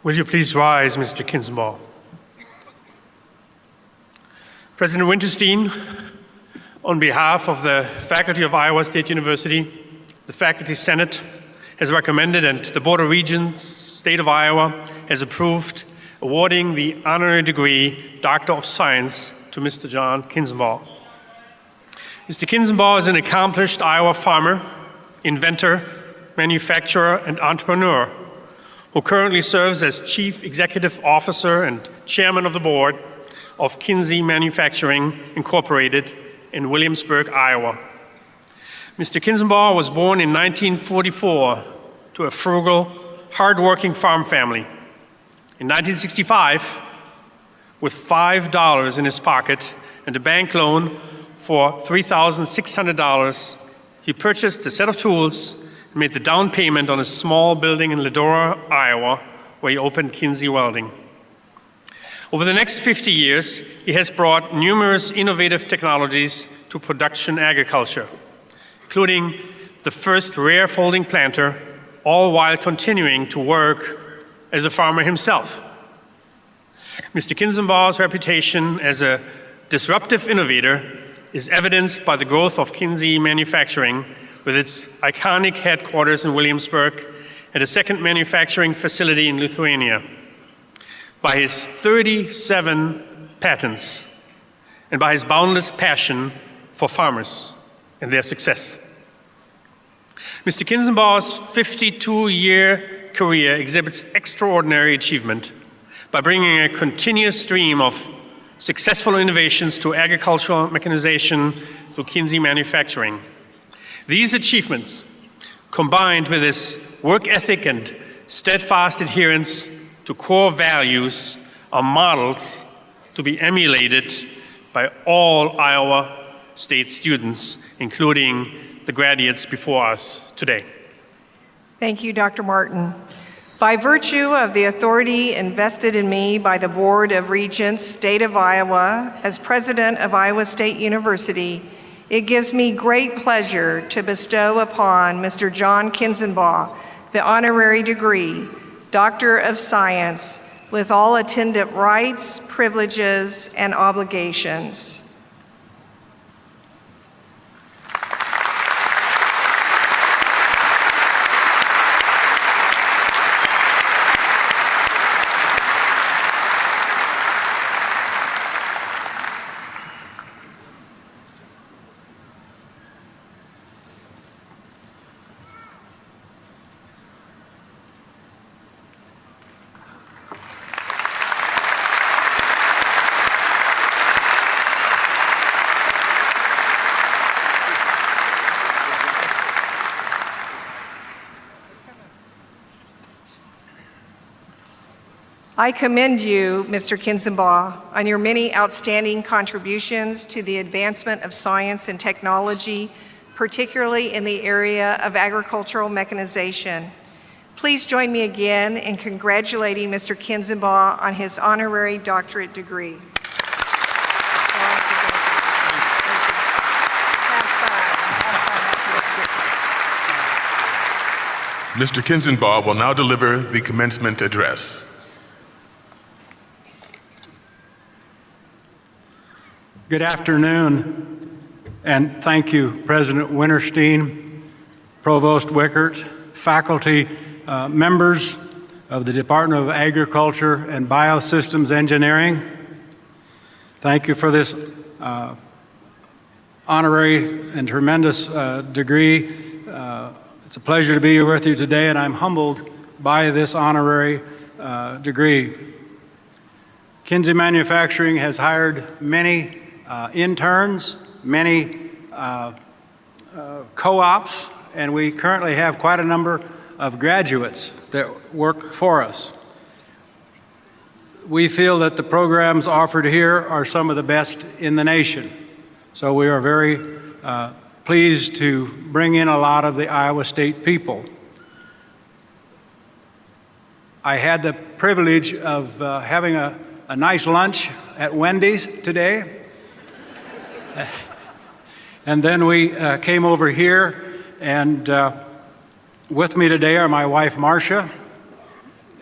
Will you please rise, Mr. Kinzenbaw? President Winterstein, on behalf of the faculty of Iowa State University, the Faculty Senate has recommended and the Board of Regents, State of Iowa, has approved awarding the honorary degree Doctor of Science to Mr. John Kinzenbaw. Mr. Kinzenbaw is an accomplished Iowa farmer, inventor, manufacturer, and entrepreneur who currently serves as Chief Executive Officer and Chairman of the Board of Kinzenbaw Manufacturing Incorporated in Williamsburg, Iowa. Mr. Kinzenbaw was born in 1944 to a frugal, hard-working farm family. In 1965, with $5 in his pocket and a bank loan for $3,600, he purchased a set of tools and made the down payment on a small building in Ledora, Iowa, where he opened Kinzenbaw Welding. Over the next 50 years, he has brought numerous innovative technologies to production agriculture, including the first rare folding planter, all while continuing to work as a farmer himself. Mr. Kinzenbaw's reputation as a disruptive innovator is evidenced by the growth of Kinzenbaw Manufacturing with its iconic headquarters in Williamsburg and a second manufacturing facility in Lithuania, by his 37 patents, and by his boundless passion for farmers and their success. Mr. Kinzenbaw's 52-year career exhibits extraordinary achievement by bringing a continuous stream of successful innovations to agricultural mechanization through Kinzenbaw Manufacturing. These achievements, combined with his work ethic and steadfast adherence to core values, are models to be emulated by all Iowa State students, including the graduates before us today. Thank you, Dr. Martin. By virtue of the authority invested in me by the Board of Regents, State of Iowa, as President of Iowa State University, it gives me great pleasure to bestow upon Mr. John Kinzenbaw the honorary degree, Doctor of Science, with all attendant rights, privileges, and obligations. I commend you, Mr. Kinzenbaw, on your many outstanding contributions to the advancement of science and technology, particularly in the area of agricultural mechanization. Please join me again in congratulating Mr. Kinzenbaw on his honorary doctorate degree. Mr. Kinzenbaw will now deliver the commencement address. Good afternoon, and thank you, President Winterstein, Provost Wickert, faculty, members of the Department of Agriculture and Biosystems Engineering. Thank you for this honorary and tremendous degree. It's a pleasure to be here with you today, and I'm humbled by this honorary degree. Kinzenbaw Manufacturing has hired many interns, many co-ops, and we currently have quite a number of graduates that work for us. We feel that the programs offered here are some of the best in the nation. So we are very pleased to bring in a lot of the Iowa State people. I had the privilege of having a nice lunch at Wendy's today. And then we came over here, and with me today are my wife, Marcia,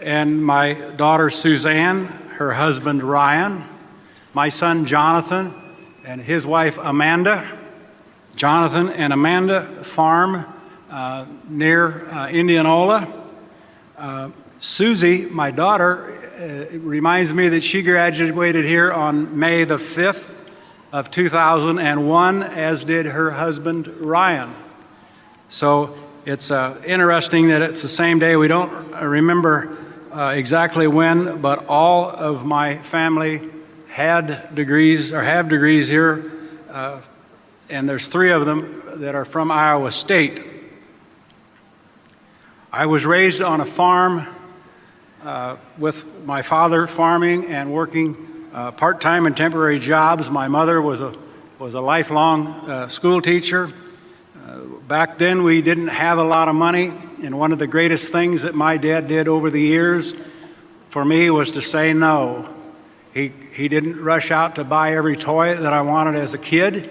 and my daughter Suzanne, her husband Ryan, my son Jonathan, and his wife Amanda. Jonathan and Amanda farm near Indianola. Susie, my daughter, reminds me that she graduated here on May the 5th of 2001, as did her husband Ryan. So it's interesting that it's the same day. We don't remember exactly when, but all of my family had degrees or have degrees here, and there's 3 of them that are from Iowa State. I was raised on a farm with my father farming and working part-time and temporary jobs. My mother was a lifelong school teacher. Back then, we didn't have a lot of money, and one of the greatest things that my dad did over the years for me was to say no. He didn't rush out to buy every toy that I wanted as a kid.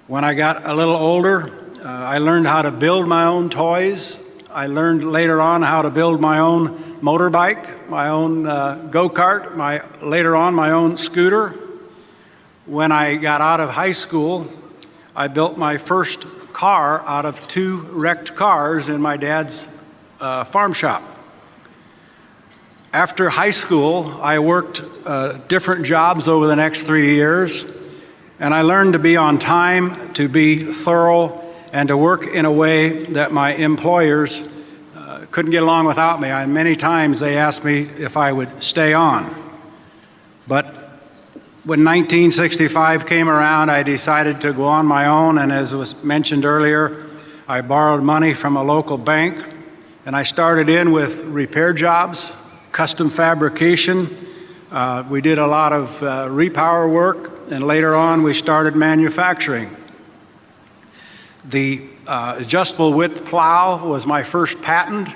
When I got a little older, I learned how to build my own toys. I learned later on how to build my own motorbike, my own go-kart, later on my own scooter. When I got out of high school, I built my first car out of 2 wrecked cars in my dad's farm shop. After high school, I worked different jobs over the next 3 years, and I learned to be on time, to be thorough, and to work in a way that my employers couldn't get along without me. Many times they asked me if I would stay on. But when 1965 came around, I decided to go on my own, and as was mentioned earlier, I borrowed money from a local bank, and I started in with repair jobs, custom fabrication. We did a lot of repower work, and later on we started manufacturing. The adjustable width plow was my first patent,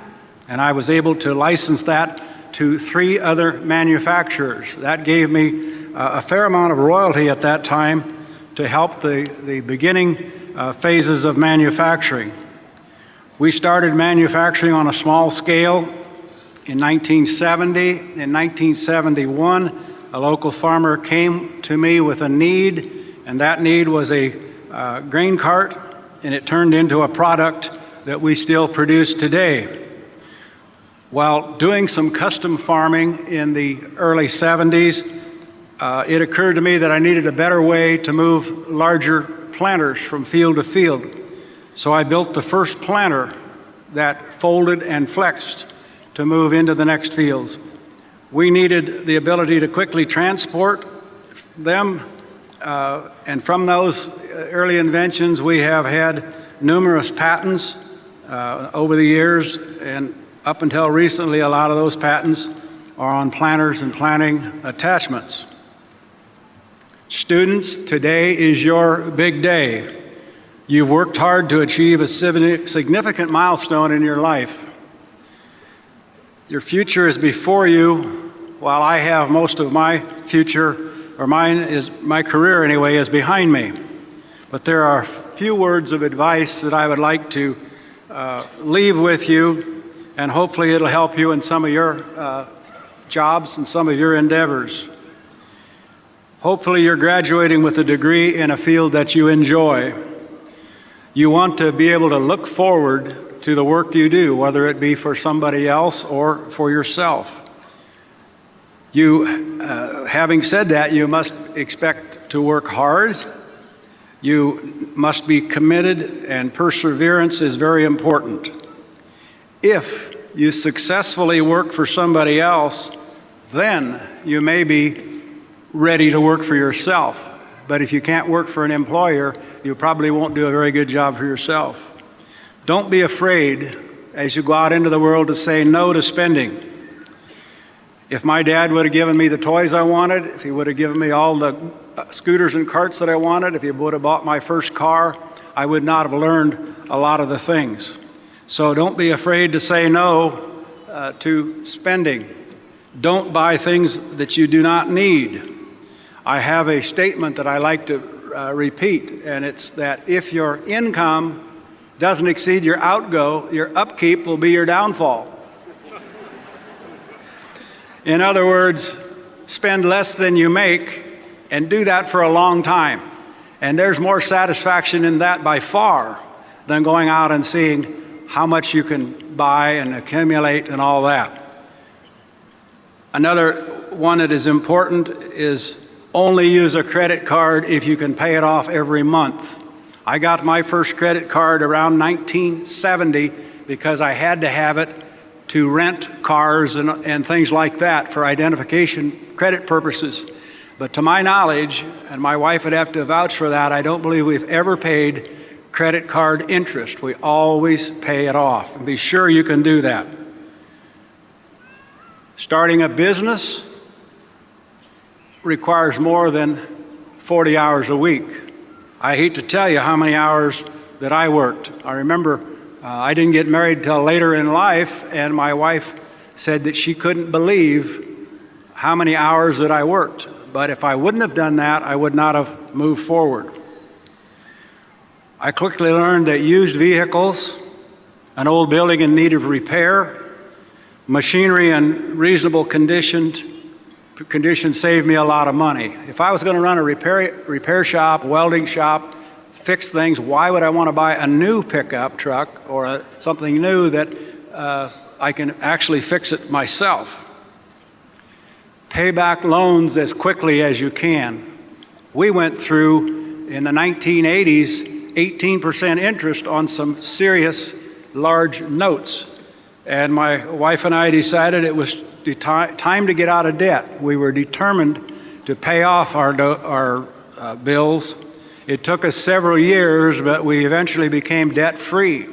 and I was able to license that to 3 other manufacturers. That gave me a fair amount of royalty at that time to help the beginning phases of manufacturing. We started manufacturing on a small scale in 1970. In 1971, a local farmer came to me with a need, and that need was a grain cart, and it turned into a product that we still produce today. While doing some custom farming in the early 70s, it occurred to me that I needed a better way to move larger planters from field to field. So I built the first planter that folded and flexed to move into the next fields. We needed the ability to quickly transport them, and from those early inventions, we have had numerous patents over the years, and up until recently, a lot of those patents are on planters and planting attachments. Students, today is your big day. You've worked hard to achieve a significant milestone in your life. Your future is before you, while I have most of my future, or my career anyway, is behind me. But there are a few words of advice that I would like to leave with you, and hopefully it'll help you in some of your jobs and some of your endeavors. Hopefully you're graduating with a degree in a field that you enjoy. You want to be able to look forward to the work you do, whether it be for somebody else or for yourself. Having said that, you must expect to work hard. You must be committed, and perseverance is very important. If you successfully work for somebody else, then you may be ready to work for yourself. But if you can't work for an employer, you probably won't do a very good job for yourself. Don't be afraid as you go out into the world to say no to spending. If my dad would have given me the toys I wanted, if he would have given me all the scooters and carts that I wanted, if he would have bought my first car, I would not have learned a lot of the things. So don't be afraid to say no to spending. Don't buy things that you do not need. I have a statement that I like to repeat, and it's that if your income doesn't exceed your outgo, your upkeep will be your downfall. In other words, spend less than you make and do that for a long time. And there's more satisfaction in that by far than going out and seeing how much you can buy and accumulate and all that. Another one that is important is only use a credit card if you can pay it off every month. I got my first credit card around 1970 because I had to have it to rent cars and things like that for identification credit purposes. But to my knowledge, and my wife would have to vouch for that, I don't believe we've ever paid credit card interest. We always pay it off. And be sure you can do that. Starting a business requires more than 40 hours a week. I hate to tell you how many hours that I worked. I remember I didn't get married till later in life, and my wife said that she couldn't believe how many hours that I worked. But if I wouldn't have done that, I would not have moved forward. I quickly learned that used vehicles, an old building in need of repair, machinery in reasonable conditions saved me a lot of money. If I was going to run a repair shop, welding shop, fix things, why would I want to buy a new pickup truck or something new that I can actually fix it myself? Pay back loans as quickly as you can. We went through, in the 1980s, 18% interest on some serious large notes. And my wife and I decided it was time to get out of debt. We were determined to pay off our bills. It took us several years, but we eventually became debt-free.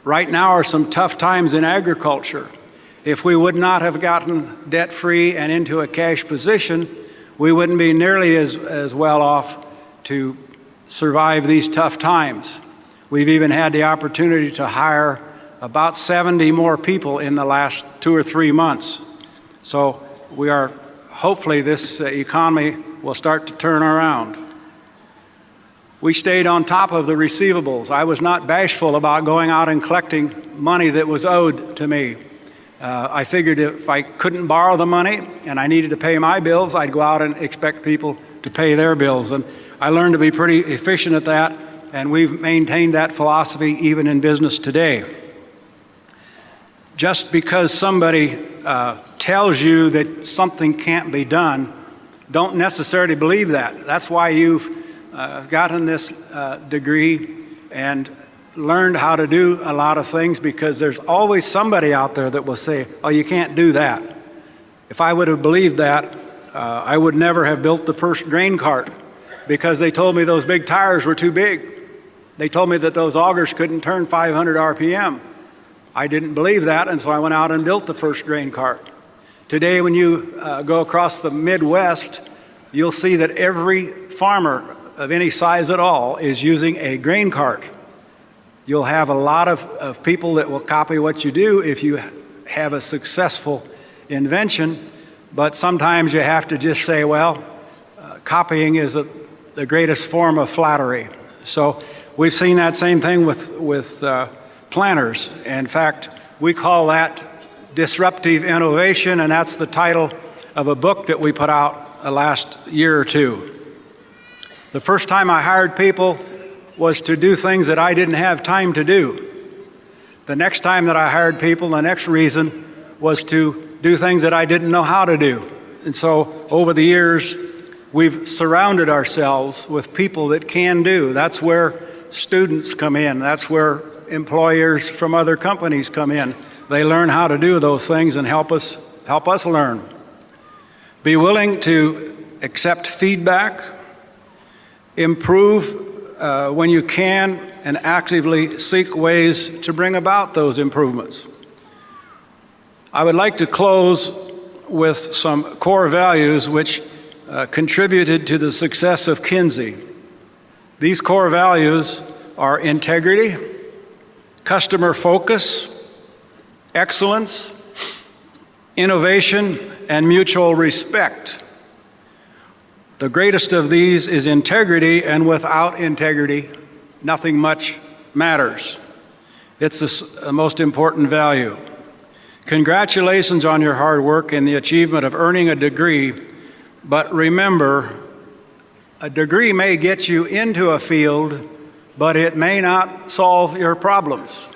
Right now are some tough times in agriculture. If we would not have gotten debt-free and into a cash position, we wouldn't be nearly as well off to survive these tough times. We've even had the opportunity to hire about 70 more people in the last 2 or 3 months. So we are, hopefully this economy will start to turn around. We stayed on top of the receivables. I was not bashful about going out and collecting money that was owed to me. I figured if I couldn't borrow the money and I needed to pay my bills, I'd go out and expect people to pay their bills. And I learned to be pretty efficient at that, and we've maintained that philosophy even in business today. Just because somebody tells you that something can't be done, don't necessarily believe that. That's why you've gotten this degree and learned how to do a lot of things, because there's always somebody out there that will say, oh, you can't do that. If I would have believed that, I would never have built the first grain cart, because they told me those big tires were too big. They told me that those augers couldn't turn 500 RPM. I didn't believe that, and so I went out and built the first grain cart. Today, when you go across the Midwest, you'll see that every farmer of any size at all is using a grain cart. You'll have a lot of people that will copy what you do if you have a successful invention, but sometimes you have to just say, well, copying is the greatest form of flattery. So we've seen that same thing with planners. In fact, we call that disruptive innovation, and that's the title of a book that we put out the last year or two. The first time I hired people was to do things that I didn't have time to do. The next time that I hired people, the next reason was to do things that I didn't know how to do. And so over the years, we've surrounded ourselves with people that can do. That's where students come in. That's where employers from other companies come in. They learn how to do those things and help us learn. Be willing to accept feedback, improve when you can, and actively seek ways to bring about those improvements. I would like to close with some core values which contributed to the success of Kinsey. These core values are integrity, customer focus, excellence, innovation, and mutual respect. The greatest of these is integrity, and without integrity, nothing much matters. It's the most important value. Congratulations on your hard work and the achievement of earning a degree, but remember, a degree may get you into a field, but it may not solve your problems.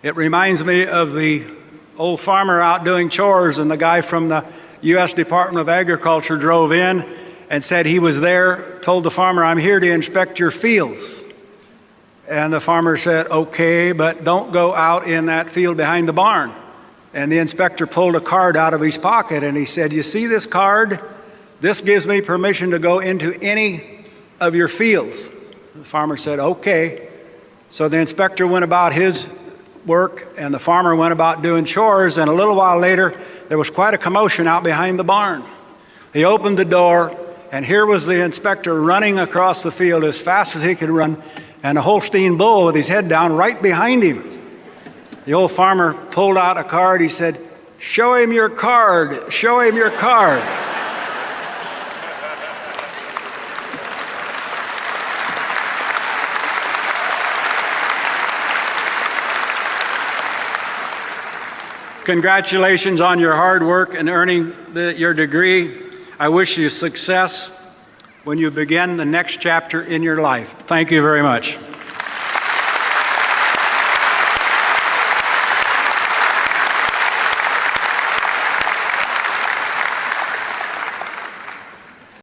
It reminds me of the old farmer out doing chores, and the guy from the U.S. Department of Agriculture drove in and said he was there, told the farmer, "I'm here to inspect your fields." And the farmer said, "Okay, but don't go out in that field behind the barn." And the inspector pulled a card out of his pocket and he said, "You see this card? This gives me permission to go into any of your fields." The farmer said, "Okay." So the inspector went about his work and the farmer went about doing chores, and a little while later there was quite a commotion out behind the barn. He opened the door and here was the inspector running across the field as fast as he could run, and a Holstein bull with his head down right behind him. The old farmer pulled out a card. He said, "Show him your card, show him your card." Congratulations on your hard work in earning your degree. I wish you success when you begin the next chapter in your life. Thank you very much.